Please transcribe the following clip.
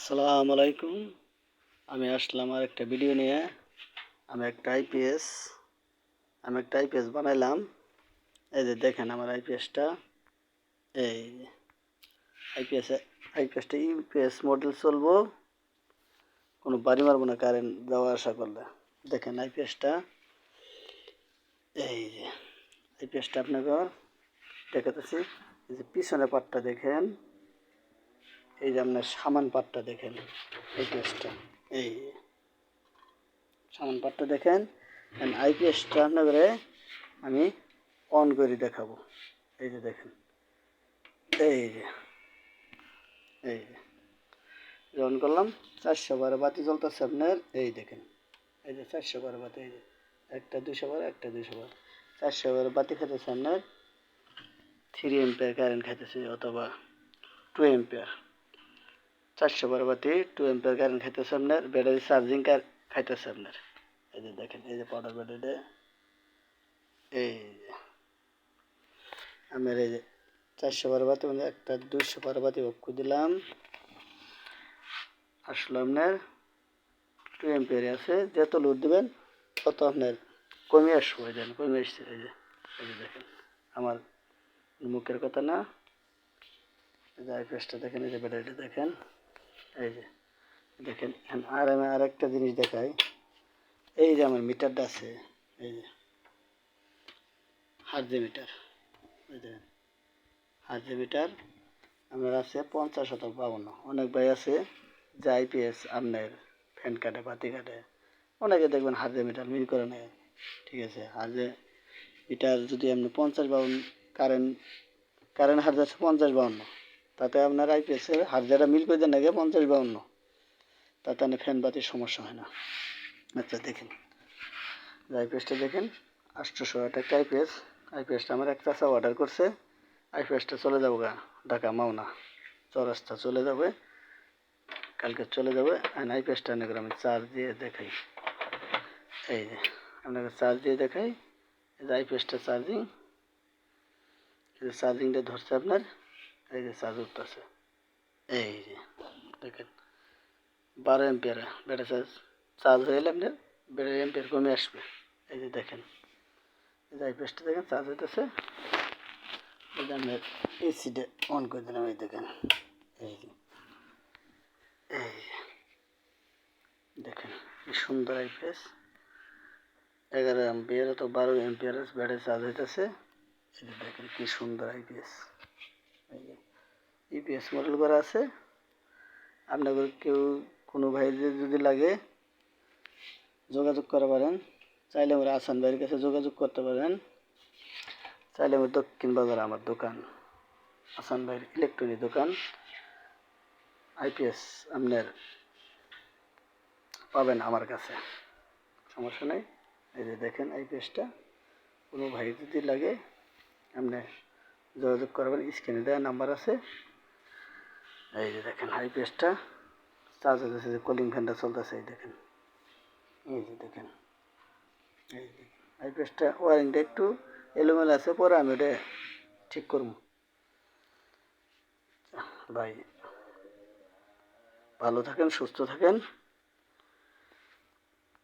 আসসালামু আলাইকুম। আমি আসলাম আর একটা ভিডিও নিয়ে। আমি একটা আইপিএস বানাইলাম। এই যে দেখেন আমার আইপিএসটা। এই যে আইপিএস আইপিএসটা ইউপিএস মডেল চলবো, কোনো বাড়ি মারবো না কারেন্ট যাওয়া আসা করলে। দেখেন আইপিএসটা, এই যে আইপিএসটা আপনাকে দেখাতেছি। এই যে পিছনের পার্টটা দেখেন, এই যে আপনার সামান পার্টটা দেখেন। আইপিএসটা এই সামান পার্টটা দেখেন। আইপিএসটা আপনাকে আমি অন করে দেখাবো। এই যে দেখেন, এই যে এই যে অন করলাম, 412 বাতি জ্বলতেছে আপনার। এই দেখেন, এই যে 412 বাতি, এই যে একটা 212, একটা 212, 412 বাতি খাইতেছে আপনার 3 এম্পিয়ার কারেন্ট খাইতেছে, অথবা 2 এম্পিয়ার। 412 বাতি 2 এম্পিয়ার কারেন্ট খাইতেছে আপনার। ব্যাটারি চার্জিং খাইতেছে আপনার। এই যে দেখেন, এই যে পাউডার ব্যাটারিটা, এই যে আমার এই যে 412 বাতি মানে একটা 212 বাতি অক্ষ দিলাম, আসলে আপনার 2 এম্পিয়ার আছে। যত লোড দেবেন তত আপনার কমে আসবে। কমে আসছে। এই যে দেখেন, আমার মুখের কথা না। এই যে আইপিএসটা দেখেন, এই যে ব্যাটারিটা দেখেন, এই যে দেখেন। আর আমি আর একটা জিনিস দেখাই। এই যে আমার মিটারটা আছে, এই যে হার্জ মিটার, এই দেখেন হার্জ মিটার আপনার আছে 50 শতক 52। অনেক ভাই আছে যে আইপিএস আপনার ফ্যান কাটে, বাতি কাটে, অনেকে দেখবেন হার্জে মিটার মিল করে নেয়। ঠিক আছে, হার্জে মিটার যদি আপনি 50-52 কারেন্ট কারেন্ট হার্জ আছে 50-52, তাতে আপনার আইপিএসের হার্জাটা মিল করে দেন আগে 50-52, তাতে আপনার ফ্যান বাতির সমস্যা হয় না। আচ্ছা দেখেন, আইপিএসটা দেখেন, 800 ওয়াট একটা আইপিএসটা আমার এক চাচা অর্ডার করছে। আইপিএসটা চলে যাবো ঢাকা মাওনা চৌরাস্তা চলে যাবে, কালকে চলে যাবে। আইপিএসটা আমি চার্জ দিয়ে দেখাই। এই যে আপনাকে চার্জ দিয়ে দেখাই। এই যে আইপিএসটা চার্জিং, এই যে চার্জিংটা ধরছে আপনার। এই যে চার্জ উঠতেছে, এই যে দেখেন 12 এম্পিয়ার ব্যাটারি চার্জ হয়ে গেলে আপনার ব্যাটারি এম্পিয়ার কমে আসবে। এই যে দেখেন, এই যে আইপিএসটা দেখেন চার্জ হইতেছে। এই যে আপনার এসিটা অন করে দিলাম, এই দেখেন, এই যে এই দেখেন কি সুন্দর আইপিএস। 11 এম্পিয়ার তো 12 এম্পিয়ার ব্যাটারি চার্জ হইতেছে। এই যে দেখেন কি সুন্দর আইপিএস। এই যে ইপিএস মডেল করা আছে। আপনাদের কেউ কোনো ভাইদের যদি লাগে যোগাযোগ করতে পারেন। চাইলে আমরা আসান ভাইয়ের কাছে যোগাযোগ করতে পারেন। চাইলে আমার দক্ষিণ বাজার আমার দোকান, আসান ভাইয়ের ইলেকট্রনিক দোকান। আইপিএস আপনার পাবেন আমার কাছে, সমস্যা নেই। এই যে দেখেন আইপিএসটা, কোনো ভাই যদি লাগে আপনি যোগাযোগ করবেন, স্ক্রিনে দেওয়া নাম্বার আছে। এই যে দেখেন আইপিএসটা চার্জ হতেছে, যে কুলিং ফ্যানটা চলতেছে। এই দেখেন, এই যে দেখেন, এই যে আইপিএসটা ওয়ারিংটা একটু এলোমেলো আছে, পরে আমি ওটা ঠিক করব। ভাই ভালো থাকেন, সুস্থ থাকেন।